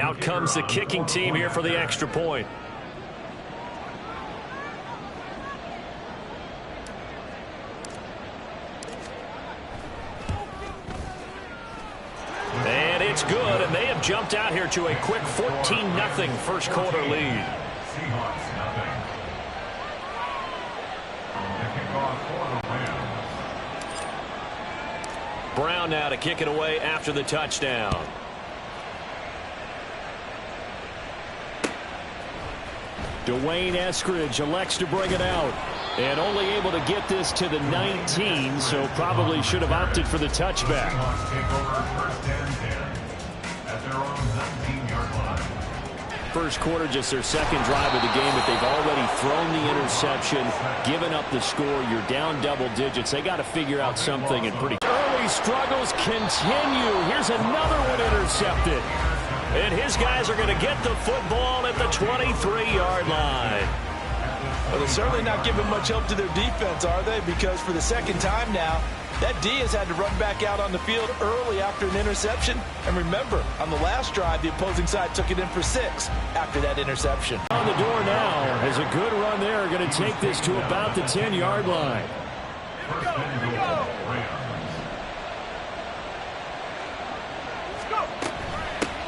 Out comes the kicking team here for the extra point. And it's good, and they have jumped out here to a quick 14-0 first quarter lead. Brown now to kick it away after the touchdown. Dwayne Eskridge elects to bring it out. And only able to get this to the 19, so probably should have opted for the touchback. First quarter, just their second drive of the game, but they've already thrown the interception, given up the score. You're down double digits. They got to figure out something, and pretty early struggles continue. Here's another one intercepted. And his guys are going to get the football at the 23-yard line. Well, they're certainly not giving much help to their defense, are they? Because for the second time now, that D has had to run back out on the field early after an interception. And remember, on the last drive, the opposing side took it in for 6 after that interception. On the door now, has a good run there. Going to take this to about the 10-yard line. Here we go.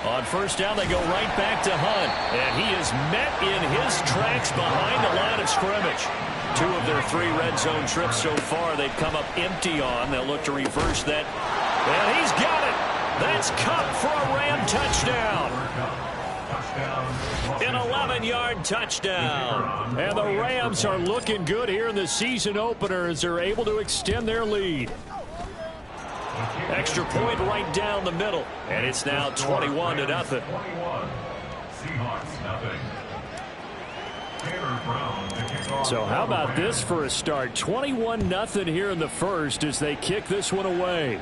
On first down, they go right back to Hunt. And he is met in his tracks behind the line of scrimmage. 2 of their 3 red zone trips so far, they've come up empty on. They'll look to reverse that. And he's got it. That's Kupp for a Ram touchdown. An 11-yard touchdown. And the Rams are looking good here in the season opener as they're able to extend their lead. Extra point right down the middle. And it's now 21-0. So how about this for a start? 21-0 here in the first as they kick this one away.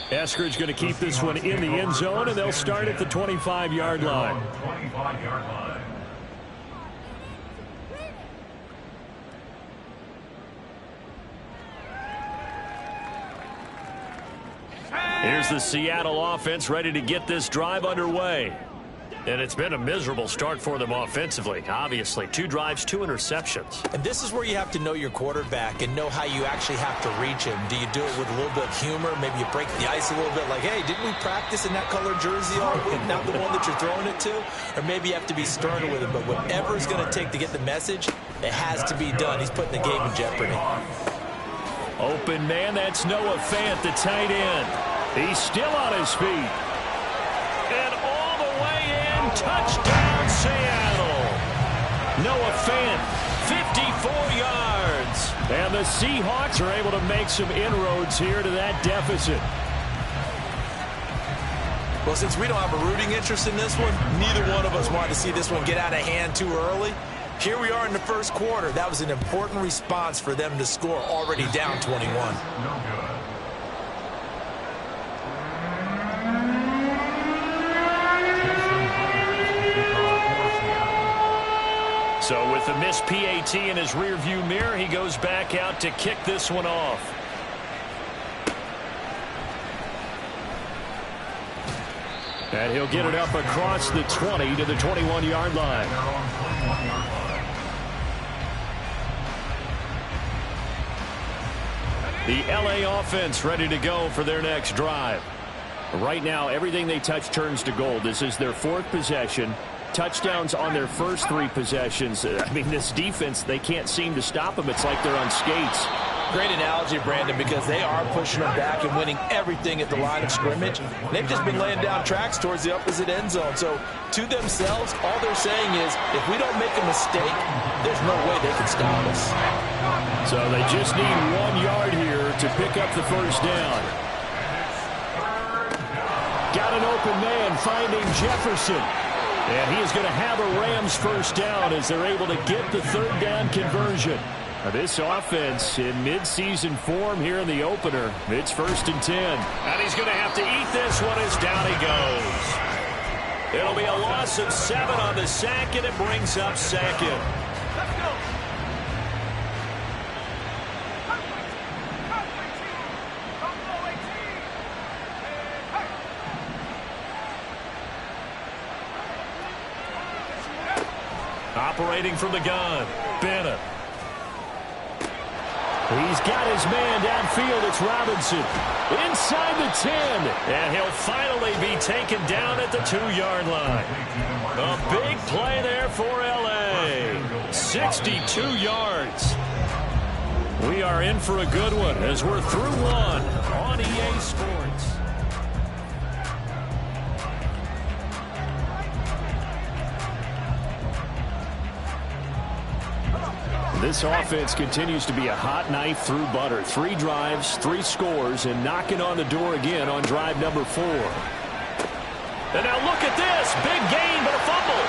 Eskridge going to keep this one in the end zone, and they'll start at the 25-yard line. Here's the Seattle offense ready to get this drive underway. And it's been a miserable start for them offensively. Obviously, 2 drives, 2 interceptions. And this is where you have to know your quarterback and know how you actually have to reach him. Do you do it with a little bit of humor? Maybe you break the ice a little bit like, hey, didn't we practice in that color jersey all week? Not the one that you're throwing it to? Or maybe you have to be stern with him. But whatever it's going to take to get the message, it has to be done. He's putting the game in jeopardy. Open man, that's Noah Fant, the tight end. He's still on his feet. And all the way in, touchdown Seattle. Noah Fant, 54 yards. And the Seahawks are able to make some inroads here to that deficit. Well, since we don't have a rooting interest in this one, neither one of us wanted to see this one get out of hand too early. Here we are in the first quarter. That was an important response for them to score, already down 21. So with the missed PAT in his rearview mirror, he goes back out to kick this one off. And he'll get it up across the 20 to the 21-yard line. The LA offense ready to go for their next drive. Right now, everything they touch turns to gold. This is their 4th possession. Touchdowns on their first 3 possessions. I mean, this defense, they can't seem to stop them. It's like they're on skates. Great analogy, Brandon, because they are pushing them back and winning everything at the line of scrimmage. They've just been laying down tracks towards the opposite end zone. So to themselves, all they're saying is, if we don't make a mistake, there's no way they can stop us. So they just need 1 yard here to pick up the first down. Got an open man finding Jefferson. And he is going to have a Rams first down as they're able to get the 3rd down conversion. Now this offense in midseason form here in the opener. It's 1st and 10. And he's going to have to eat this one as down he goes. It'll be a loss of 7 on the sack, and it brings up 2nd. Operating from the gun, Bennett. He's got his man downfield. It's Robinson. Inside the 10. And he'll finally be taken down at the 2-yard line. A big play there for L.A. 62 yards. We are in for a good one as we're through one on EA Sports. This offense continues to be a hot knife through butter. 3 drives, 3 scores, and knocking on the door again on drive number 4. And now look at this. Big gain, but a fumble.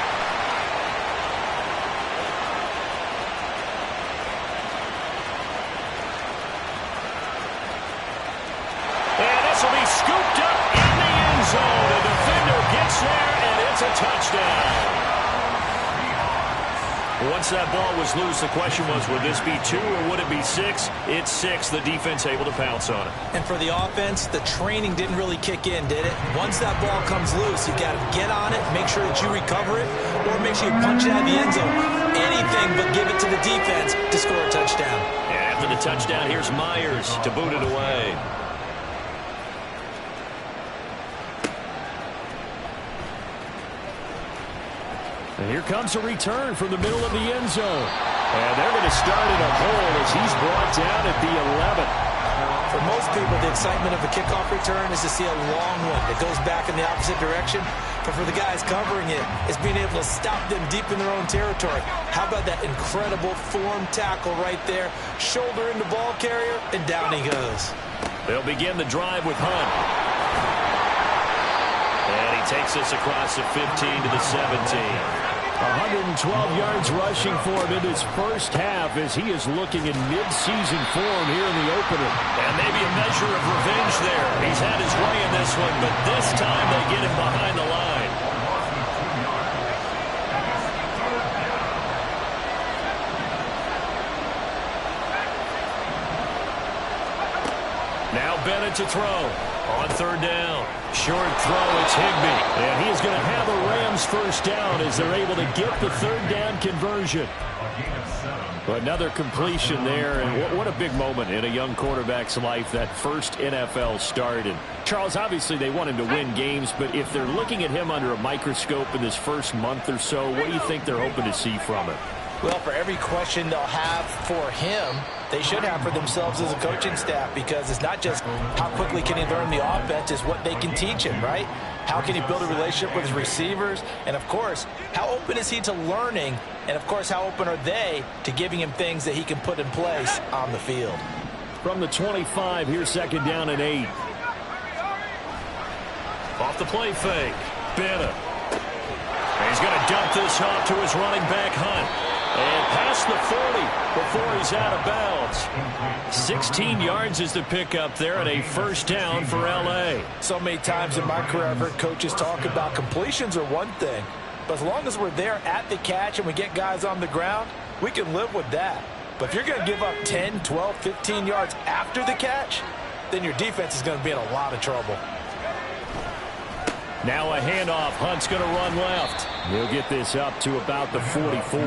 And this will be scooped up in the end zone. The defender gets there, and it's a touchdown. Once that ball was loose, the question was, would this be 2 or would it be 6? It's 6. The defense able to pounce on it. And for the offense, the training didn't really kick in, did it? Once that ball comes loose, you got to get on it, make sure that you recover it, or make sure you punch it out of the end zone. Anything but give it to the defense to score a touchdown. And after the touchdown, here's Myers to boot it away. And here comes a return from the middle of the end zone. And they're going to start in a hole as he's brought down at the 11. For most people, the excitement of a kickoff return is to see a long one that goes back in the opposite direction. But for the guys covering it, it's being able to stop them deep in their own territory. How about that incredible form tackle right there? Shoulder into ball carrier, and down he goes. They'll begin the drive with Hunt. And he takes us across the 15 to the 17. 112 yards rushing for him in this first half as he is looking in mid-season form here in the opener. And maybe a measure of revenge there. He's had his way in this one, but this time they get him behind the line. Now Bennett to throw on 3rd down. Short throw, it's Higbee. And he is going to have a Rams first down as they're able to get the 3rd down conversion. Another completion there, and what a big moment in a young quarterback's life, that first NFL start. And Charles, obviously they want him to win games, but if they're looking at him under a microscope in this first month or so, what do you think they're hoping to see from him? Well, for every question they'll have for him, they should have for themselves as a coaching staff, because it's not just how quickly can he learn the offense, it's what they can teach him, right? How can he build a relationship with his receivers? And, of course, how open is he to learning? And, of course, how open are they to giving him things that he can put in place on the field? From the 25, here's 2nd down and 8. Off the play fake, Bennett. And he's going to dump this off to his running back, Hunt. And past the 40 before he's out of bounds. 16 yards is the pickup there, and a first down for L.A. So many times in my career I've heard coaches talk about completions are one thing, but as long as we're there at the catch and we get guys on the ground, we can live with that. But if you're going to give up 10, 12, 15 yards after the catch, then your defense is going to be in a lot of trouble. Now a handoff. Hunt's going to run left. He'll get this up to about the 44.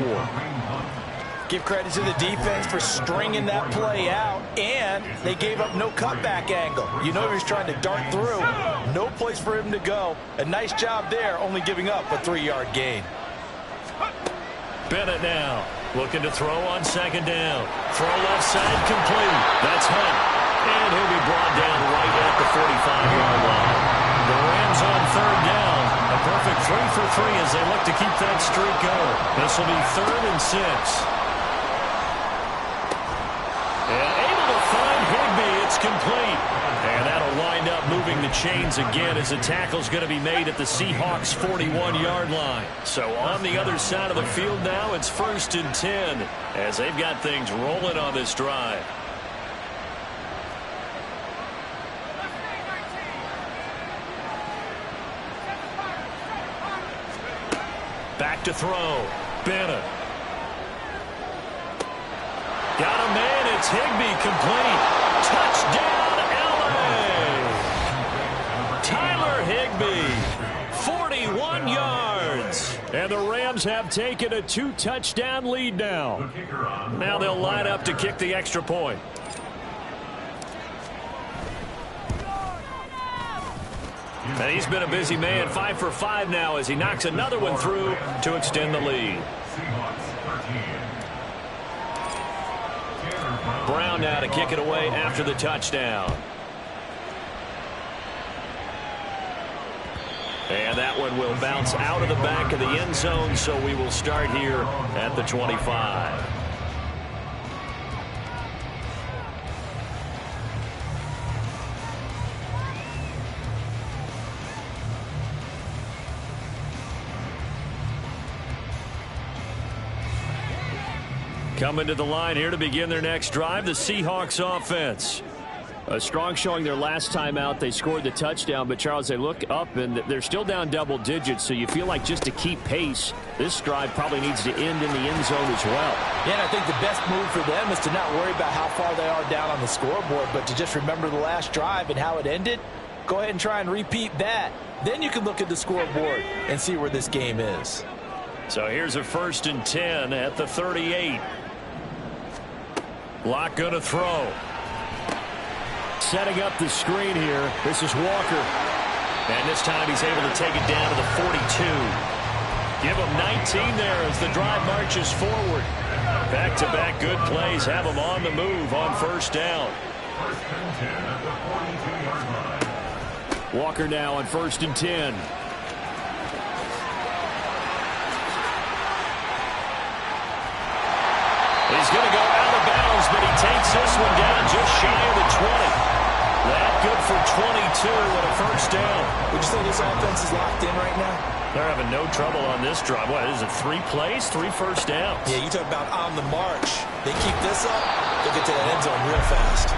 Give credit to the defense for stringing that play out, and they gave up no cutback angle. You know he was trying to dart through. No place for him to go. A nice job there, only giving up a 3-yard gain. Bennett now looking to throw on 2nd down. Throw left side complete. That's Hunt. And he'll be brought down right at the 45-yard line. The Rams on 3rd down. A perfect 3 for 3 as they look to keep that streak going. This will be 3rd and 6. And able to find Higbee. It's complete. And that'll wind up moving the chains again as the tackle's going to be made at the Seahawks' 41-yard line. So on the other side of the field now, it's 1st and 10 as they've got things rolling on this drive. Back to throw. Bennett. Got a man. It's Higbee complete. Touchdown, L.A. Tyler Higbee. 41 yards. And And the Rams have taken a 2-touchdown lead now. Now they'll line up to kick the extra point. And he's been a busy man, 5 for 5 now as he knocks another one through to extend the lead. Brown now to kick it away after the touchdown. And that one will bounce out of the back of the end zone, so we will start here at the 25. Coming to the line here to begin their next drive, the Seahawks offense. A strong showing their last time out. They scored the touchdown, but, Charles, they look up, and they're still down double digits, so you feel like just to keep pace, this drive probably needs to end in the end zone as well. Yeah, and I think the best move for them is to not worry about how far they are down on the scoreboard, but to just remember the last drive and how it ended. Go ahead and try and repeat that. Then you can look at the scoreboard and see where this game is. So here's a 1st and 10 at the 38. Locke going to throw. Setting up the screen here. This is Walker. And this time he's able to take it down to the 42. Give him 19 there as the drive marches forward. Back-to-back good plays have him on the move on 1st down. Walker now on 1st and 10. He's going to go out of bounds, but he takes this one down just shy of the 20. That good for 22 and a 1st down. Would you say this offense is locked in right now? They're having no trouble on this drive. What is it, 3 plays, 3 1st downs? Yeah, you talk about on the march. They keep this up, they'll get to that end zone real fast.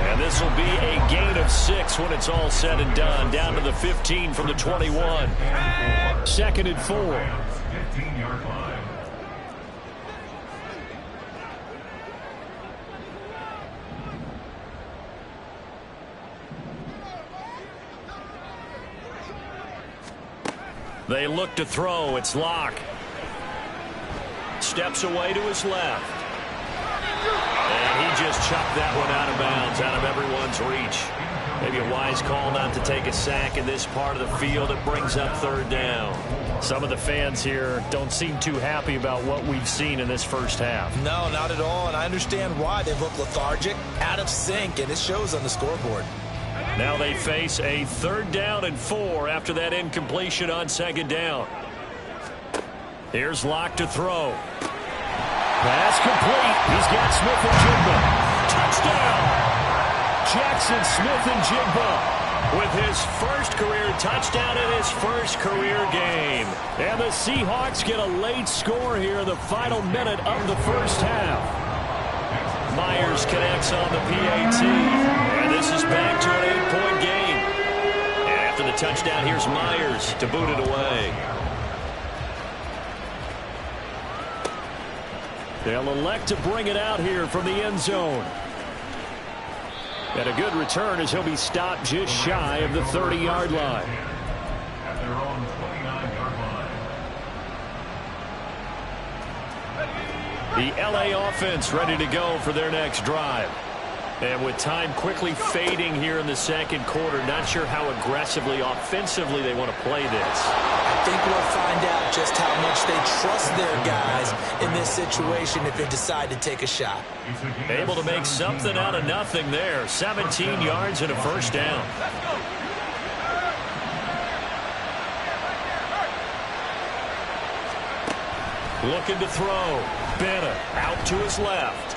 And this will be a gain of 6 when it's all said and done. Down to the 15 from the 21. 2nd and 4. 15-yard line. They look to throw. It's Locke. Steps away to his left. And he just chucked that one out of bounds, out of everyone's reach. Maybe a wise call not to take a sack in this part of the field. It brings up 3rd down. Some of the fans here don't seem too happy about what we've seen in this 1st half. No, not at all, and I understand why. They look lethargic, out of sync, and it shows on the scoreboard. Now they face a 3rd down and 4 after that incompletion on 2nd down. Here's Locke to throw. Pass complete. He's got Smith-Njigba. Touchdown! Jackson Smith-Njigba with his 1st career touchdown in his 1st career game. And the Seahawks get a late score here in the final minute of the 1st half. Myers connects on the PAT. And this is back to an 8-point game. And after the touchdown, here's Myers to boot it away. They'll elect to bring it out here from the end zone. And a good return as he'll be stopped just shy of the 30-yard line. At their own 29-yard line. The LA offense ready to go for their next drive. And with time quickly fading here in the 2nd quarter, not sure how aggressively, offensively they want to play this. I think we'll find out just how much they trust their guys in this situation if they decide to take a shot. Able to make something out of nothing there. 17 yards and a 1st down. Looking to throw. Bennett out to his left.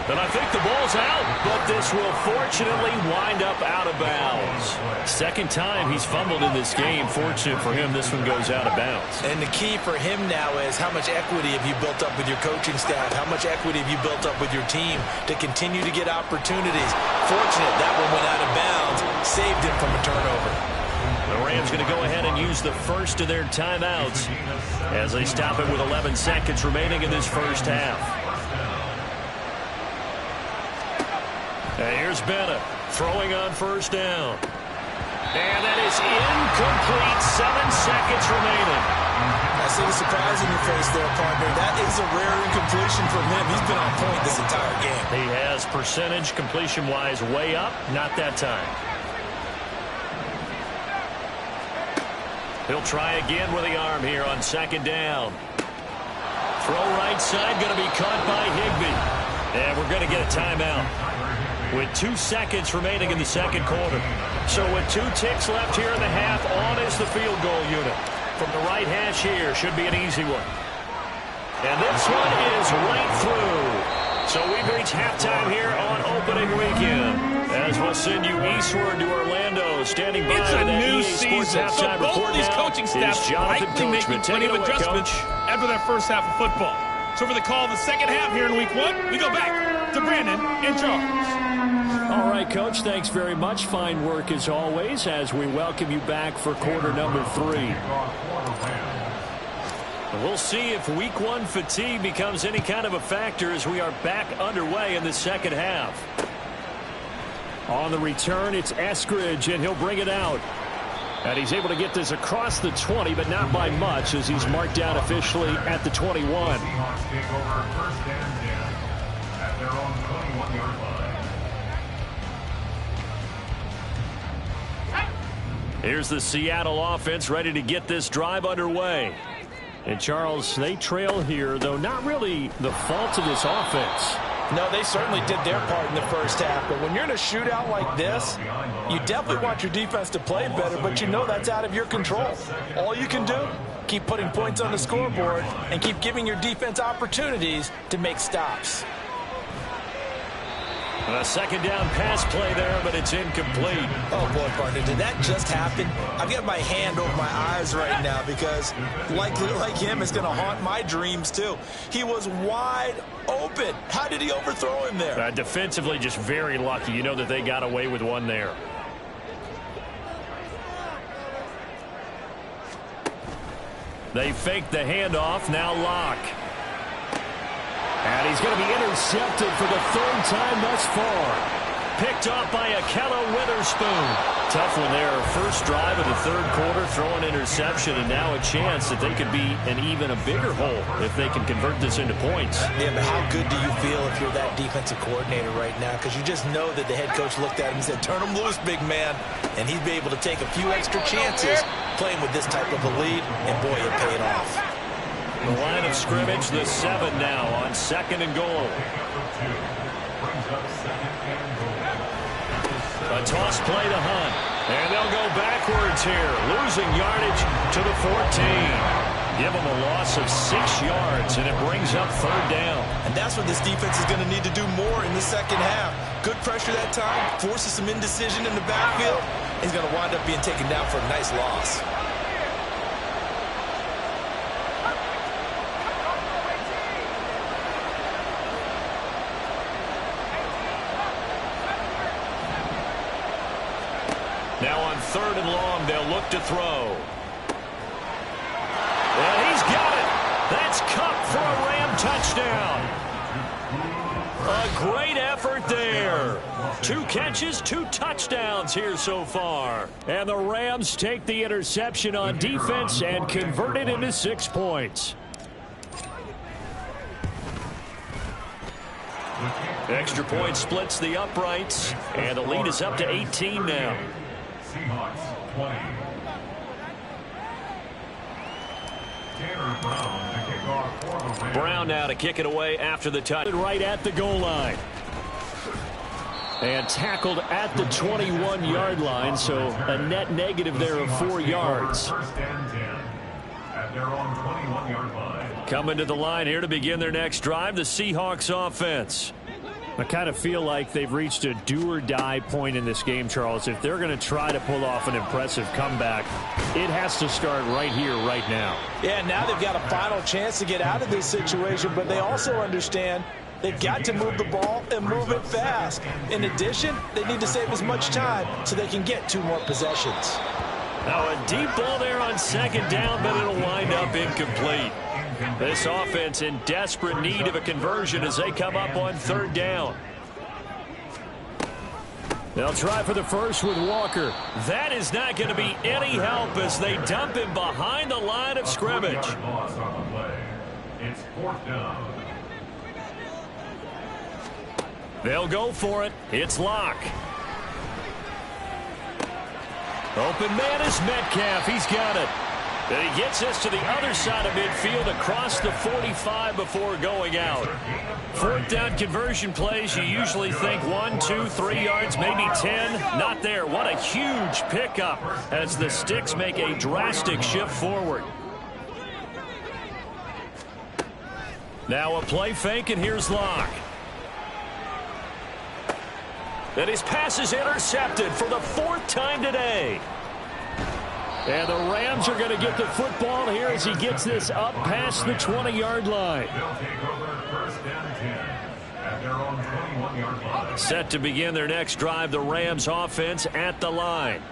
And I think the ball's out, but this will fortunately wind up out of bounds. 2nd time he's fumbled in this game. Fortunate for him, this one goes out of bounds. And the key for him now is how much equity have you built up with your coaching staff? How much equity have you built up with your team to continue to get opportunities? Fortunate that one went out of bounds, saved him from a turnover. The Rams going to go ahead and use the 1st of their timeouts as they stop it with 11 seconds remaining in this 1st half. And here's Bennett throwing on 1st down. And that is incomplete. 7 seconds remaining. I see the surprise in your face there, partner. That is a rare incompletion from him. He's been on point this entire game. He has percentage completion-wise way up. Not that time. He'll try again with the arm here on 2nd down. Throw right side, going to be caught by Higbee. And we're going to get a timeout with 2 seconds remaining in the 2nd quarter. So with 2 ticks left here in the half, on is the field goal unit. From the right hash here, should be an easy one. And this one is right through. So we've reached halftime here on opening weekend. As we'll send you eastward to Orlando, standing by. It's a new Sports season, so halftime both report of these now coaching staffs is Jonathan likely making Coachman. plenty Take of it away, adjustments Coach. after that first half of football. So for the call of the second half here in week 1, we go back to Brandon and Charles. All right, Coach, thanks very much. Fine work as always as we welcome you back for quarter number 3. We'll see if week 1 fatigue becomes any kind of a factor as we are back underway in the second half. On the return, it's Eskridge, and he'll bring it out. And he's able to get this across the 20, but not by much as he's marked down officially at the 21. Seahawks take over 1st and 10 at their own 21-yard line. Here's the Seattle offense ready to get this drive underway. And, Charles, they trail here, though not really the fault of this offense. No, they certainly did their part in the first half. But when you're in a shootout like this, you definitely want your defense to play better, but you know that's out of your control. All you can do, keep putting points on the scoreboard and keep giving your defense opportunities to make stops. A 2nd down pass play there, but it's incomplete. Oh, boy, partner, did that just happen? I've got my hand over my eyes right now because, like him, it's going to haunt my dreams, too. He was wide open. How did he overthrow him there? Defensively, just very lucky. You know that they got away with one there. They fake the handoff. Now Locke. And he's going to be intercepted for the 3rd time thus far. Picked off by Ahkello Witherspoon. Tough one there. First drive of the 3rd quarter, throw an interception, and now a chance that they could be an even a bigger hole if they can convert this into points. Yeah, but how good do you feel if you're that defensive coordinator right now? Because you just know that the head coach looked at him and said, turn him loose, big man. And he'd be able to take a few extra chances playing with this type of a lead, and boy, it paid off. The line of scrimmage, the 7 now on 2nd and goal. A toss play to Hunt. And they'll go backwards here, losing yardage to the 14. Give them a loss of 6 yards, and it brings up 3rd down. And that's what this defense is going to need to do more in the second half. Good pressure that time, forces some indecision in the backfield. He's going to wind up being taken down for a nice loss. Now on 3rd and long, they'll look to throw. And he's got it. That's Kupp for a Ram touchdown. A great effort there. 2 catches, 2 touchdowns here so far. And the Rams take the interception on defense and convert it into 6 points. Extra point splits the uprights, and the lead is up to 18 now. Seahawks 20. Tanner Brown to kick off for the Rams. Brown now to kick it away after the touch. Right at the goal line. And tackled at the 21-yard line, so a net negative there of 4 yards. 1st and 10 at their own 21-yard line. Coming to the line here to begin their next drive, the Seahawks offense. I kind of feel like they've reached a do-or-die point in this game, Charles. If they're going to try to pull off an impressive comeback, it has to start right here, right now. Yeah, now they've got a final chance to get out of this situation, but they also understand they've got to move the ball and move it fast. In addition, they need to save as much time so they can get 2 more possessions. Now a deep ball there on 2nd down, but it'll wind up incomplete. This offense in desperate need of a conversion as they come up on 3rd down. They'll try for the first with Walker. That is not going to be any help as they dump him behind the line of scrimmage. It's 4th down. They'll go for it. It's Locke. Open man is Metcalf. He's got it. And he gets us to the other side of midfield across the 45 before going out. 4th down conversion plays, you usually think 1, 2, 3 yards, maybe 10. Not there. What a huge pickup as the Sticks make a drastic shift forward. Now a play fake, and here's Locke. And his pass is intercepted for the 4th time today. And the Rams are going to get the football here as he gets this up past the 20-yard line. They'll take over 1st and 10 at their own 21-yard line. Set to begin their next drive, the Rams offense at the line.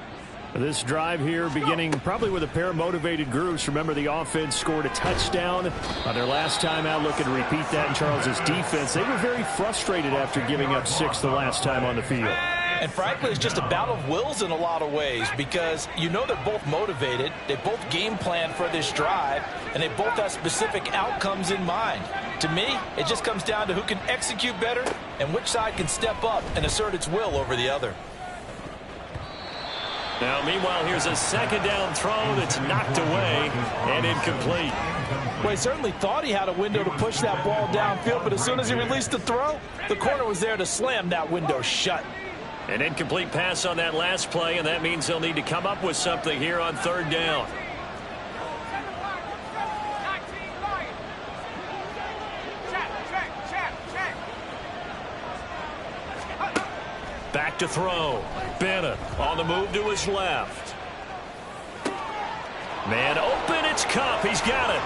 This drive here beginning probably with a pair of motivated groups. Remember, the offense scored a touchdown on their last time out. Looking to repeat that in Charles's defense. They were very frustrated after giving up 6 the last time on the field. And frankly, it's just a battle of wills in a lot of ways because you know they're both motivated. They both game plan for this drive, and they both have specific outcomes in mind. To me, it just comes down to who can execute better and which side can step up and assert its will over the other. Now, meanwhile, here's a 2nd down throw that's knocked away and incomplete. Well, he certainly thought he had a window to push that ball downfield, but as soon as he released the throw, the corner was there to slam that window shut. An incomplete pass on that last play, and that means they'll need to come up with something here on 3rd down. Back to throw. Bennett on the move to his left. Man open, it's Kupp. He's got it.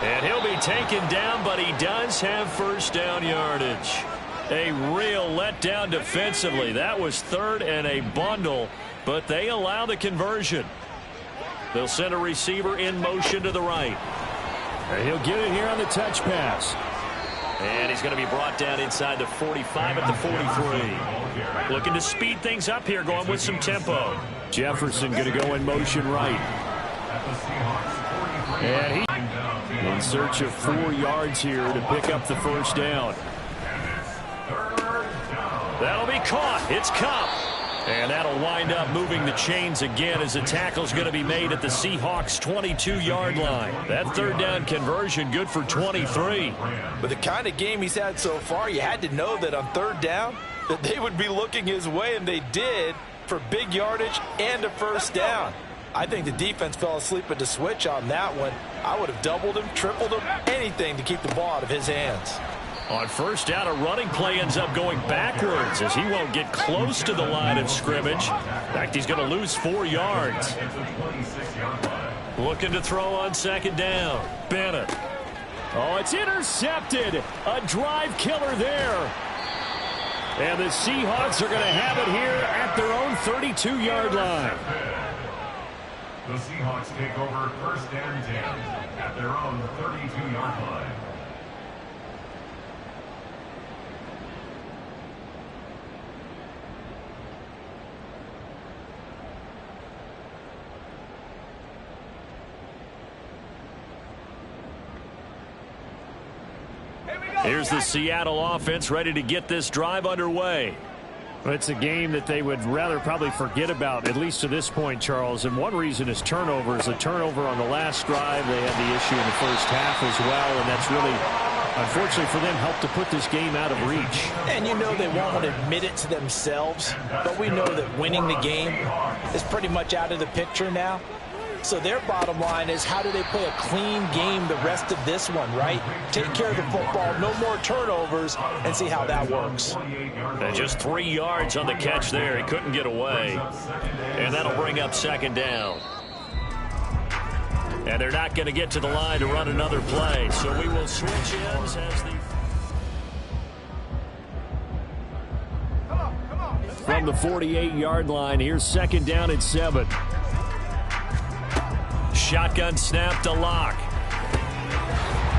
And he'll be taken down, but he does have 1st down yardage. A real letdown defensively. That was 3rd and a bundle, but they allow the conversion. They'll send a receiver in motion to the right. And he'll get it here on the touch pass. And he's going to be brought down inside the 45 at the 43. Looking to speed things up here, going with some tempo. Jefferson going to go in motion right. And he in search of 4 yards here to pick up the 1st down. That'll be caught. It's Kupp. And that'll wind up moving the chains again as the tackle's going to be made at the Seahawks' 22-yard line. That 3rd down conversion good for 23. With the kind of game he's had so far, you had to know that on 3rd down that they would be looking his way, and they did, for big yardage and a 1st down. I think the defense fell asleep at the switch on that one. I would have doubled him, tripled him, anything to keep the ball out of his hands. On 1st down, a running play ends up going backwards as he won't get close to the line of scrimmage. In fact, he's going to lose 4 yards. Looking to throw on 2nd down. Bennett. Oh, it's intercepted. A drive killer there. And the Seahawks are going to have it here at their own 32-yard line. The Seahawks take over 1st and 10 at their own 32-yard line. Here's the Seattle offense ready to get this drive underway. It's a game that they would rather probably forget about, at least to this point, Charles. And one reason is turnovers. A turnover on the last drive. They had the issue in the 1st half as well, and that's really, unfortunately for them, helped to put this game out of reach. And you know they won't admit it to themselves, but we know that winning the game is pretty much out of the picture now. So their bottom line is, how do they play a clean game the rest of this one, right? Take care of the football, no more turnovers, and see how that works. And just 3 yards on the catch there. He couldn't get away. And that'll bring up 2nd down. And they're not going to get to the line to run another play. So we will switch ends as the... From the 48-yard line, here's 2nd down and 7. Shotgun snap to Locke.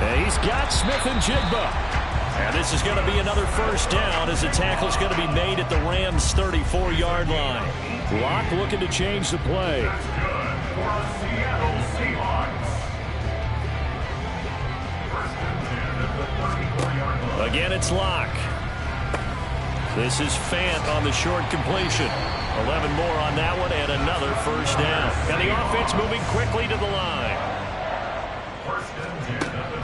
And he's got Smith and Jigba. And this is going to be another first down as the tackle's going to be made at the Rams' 34-yard line. Locke looking to change the play. Again, it's Locke. This is Fant on the short completion. 11 more on that one and another first down. And the offense moving quickly to the line.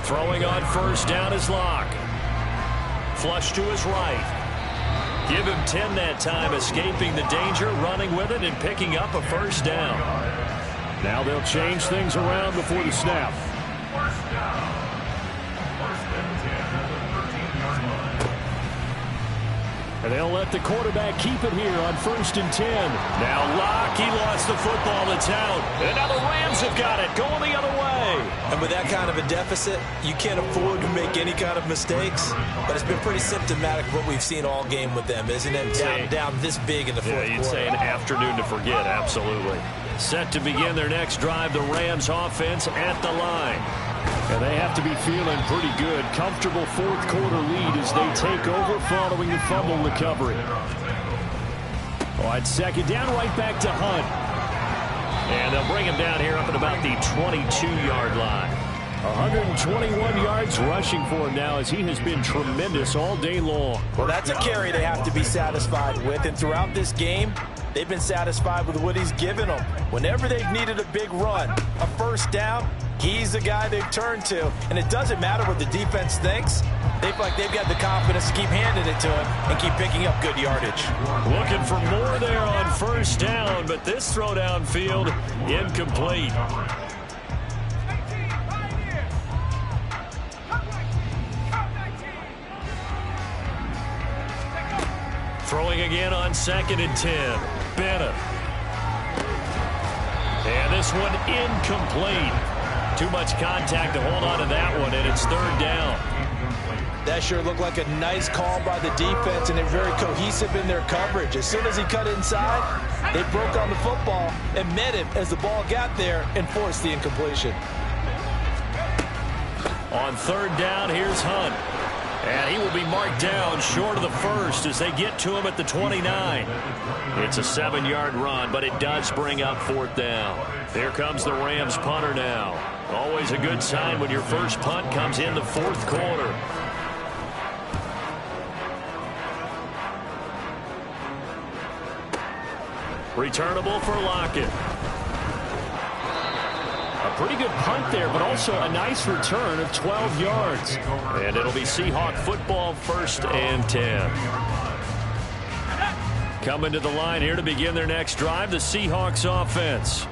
Throwing on first down is Locke. Flush to his right. Give him 10 that time, escaping the danger, running with it, and picking up a first down. Now they'll change things around before the snap. And they'll let the quarterback keep it here on 1st and 10. Now Locke, he lost the football. It's out. And now the Rams have got it, going the other way. And with that kind of a deficit, you can't afford to make any kind of mistakes. But it's been pretty symptomatic what we've seen all game with them, isn't it? Down this big in the fourth quarter. You'd say an afternoon to forget, absolutely. Set to begin their next drive, the Rams offense at the line. And they have to be feeling pretty good. Comfortable fourth quarter lead as they take over following the fumble recovery. All right, second down, right back to Hunt. And they'll bring him down here up at about the 22-yard line. 121 yards rushing for him now as he has been tremendous all day long. Well, that's a carry they have to be satisfied with. And throughout this game, they've been satisfied with what he's given them. Whenever they've needed a big run, a first down, he's the guy they've turned to. And it doesn't matter what the defense thinks. They feel like they've got the confidence to keep handing it to him and keep picking up good yardage. Looking for more there on first down, but this throw downfield incomplete. Throwing again on 2nd and 10. Bennett. And this one incomplete. Too much contact to hold on to that one, and it's 3rd down. That sure looked like a nice call by the defense, and they're very cohesive in their coverage. As soon as he cut inside, they broke on the football and met him as the ball got there and forced the incompletion. On 3rd down, here's Hunt. And he will be marked down short of the first as they get to him at the 29. It's a 7-yard run, but it does bring up 4th down. Here comes the Rams punter now. Always a good sign when your first punt comes in the 4th quarter. Returnable for Lockett. A pretty good punt there, but also a nice return of 12 yards. And it'll be Seahawk football, 1st and 10. Coming to the line here to begin their next drive, the Seahawks offense.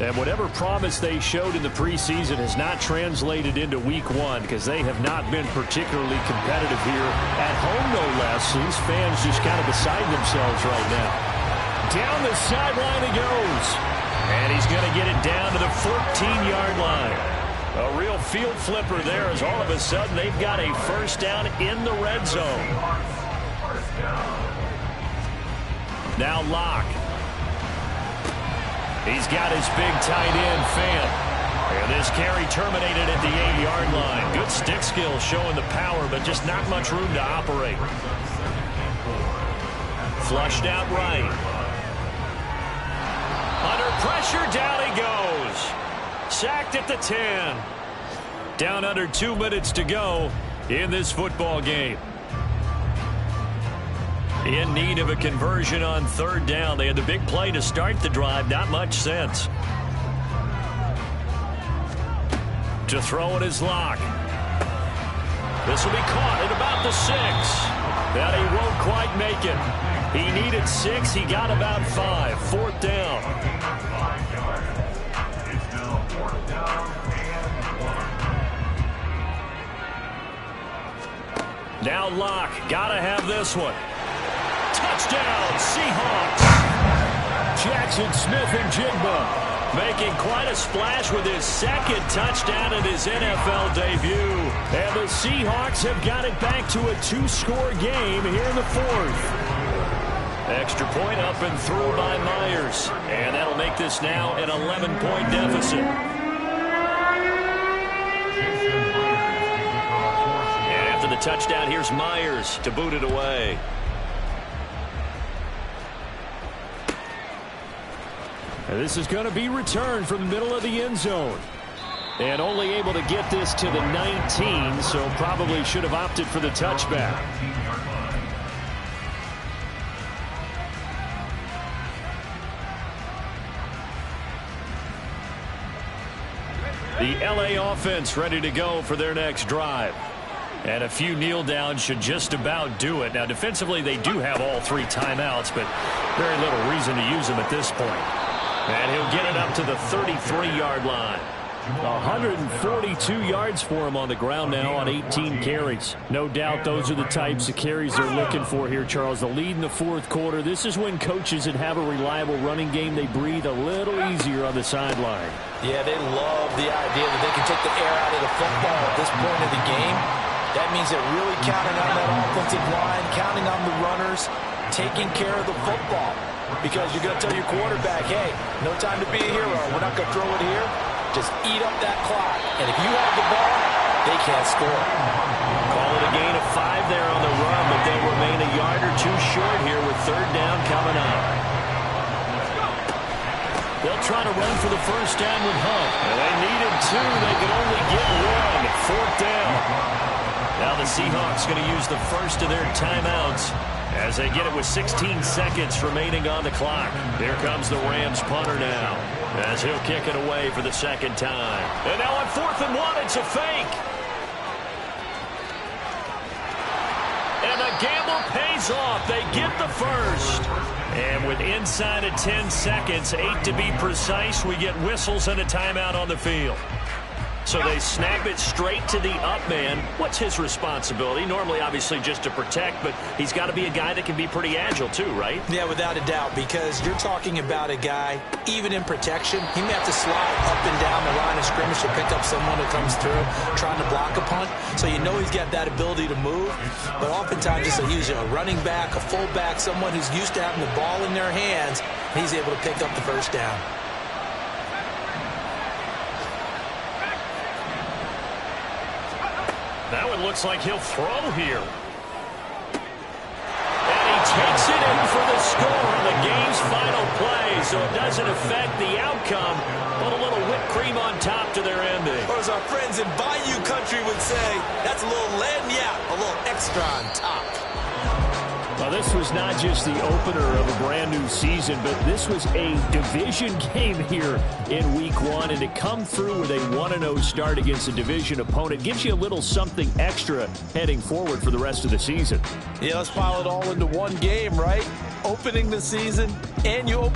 And whatever promise they showed in the preseason has not translated into week 1 because they have not been particularly competitive here at home, no less. These fans just kind of beside themselves right now. Down the sideline he goes. And he's going to get it down to the 14-yard line. A real field flipper there as all of a sudden they've got a first down in the red zone. Now Locke. He's got his big tight end, Fant. And this carry terminated at the 8-yard line. Good stick skill showing the power, but just not much room to operate. Flushed out right. Under pressure, down he goes. Sacked at the 10. Down under 2 minutes to go in this football game. In need of a conversion on 3rd down. They had the big play to start the drive. Not much sense. To throw it is Locke. This will be caught at about the 6. That he won't quite make it. He needed 6. He got about 5. 4th down. Now Locke. Gotta have this one. Touchdown, Seahawks. Jackson Smith-Njigba making quite a splash with his 2nd touchdown in his NFL debut. And the Seahawks have got it back to a 2-score game here in the 4th. Extra point up and through by Myers. And that'll make this now an 11-point deficit. And after the touchdown. Here's Myers to boot it away. And this is going to be returned from the middle of the end zone. And only able to get this to the 19, so probably should have opted for the touchback. The LA offense ready to go for their next drive. And a few kneel downs should just about do it. Now, defensively, they do have all 3 timeouts, but very little reason to use them at this point. And he'll get it up to the 33-yard line. 142 yards for him on the ground now on 18 carries. No doubt those are the types of carries they're looking for here, Charles. The lead in the fourth quarter. This is when coaches that have a reliable running game, they breathe a little easier on the sideline. Yeah, they love the idea that they can take the air out of the football at this point of the game. That means they're really counting on that offensive line, counting on the runners, taking care of the football. Because you're going to tell your quarterback, hey, no time to be a hero. We're not going to throw it here. Just eat up that clock. And if you have the ball, they can't score. Call it a gain of 5 there on the run, but they'll remain a yard or 2 short here with third down coming up. They'll try to run for the first down with Hunt. And they needed 2. They could only get 1. Fourth down. Now the Seahawks going to use the first of their timeouts as they get it with 16 seconds remaining on the clock. Here comes the Rams punter now as he'll kick it away for the second time. And now on 4th and 1, it's a fake. And the gamble pays off. They get the first. And with inside of 10 seconds, 8 to be precise, we get whistles and a timeout on the field. So they snap it straight to the up man. What's his responsibility? Normally, obviously, just to protect, but he's got to be a guy that can be pretty agile too, right? Yeah, without a doubt, because you're talking about a guy, even in protection, he may have to slide up and down the line of scrimmage to pick up someone who comes through trying to block a punt. So you know he's got that ability to move, but oftentimes it's usually a running back, a fullback, someone who's used to having the ball in their hands, and he's able to pick up the first down. Now it looks like he'll throw here. And he takes it in for the score on the game's final play, so it doesn't affect the outcome, but a little whipped cream on top to their ending. Or as our friends in Bayou Country would say, that's a little lagniappe, a little extra on top. Well, this was not just the opener of a brand new season, but this was a division game here in week 1. And to come through with a 1-0 start against a division opponent gives you a little something extra heading forward for the rest of the season. Yeah, let's pile it all into one game, right? Opening the season, and you open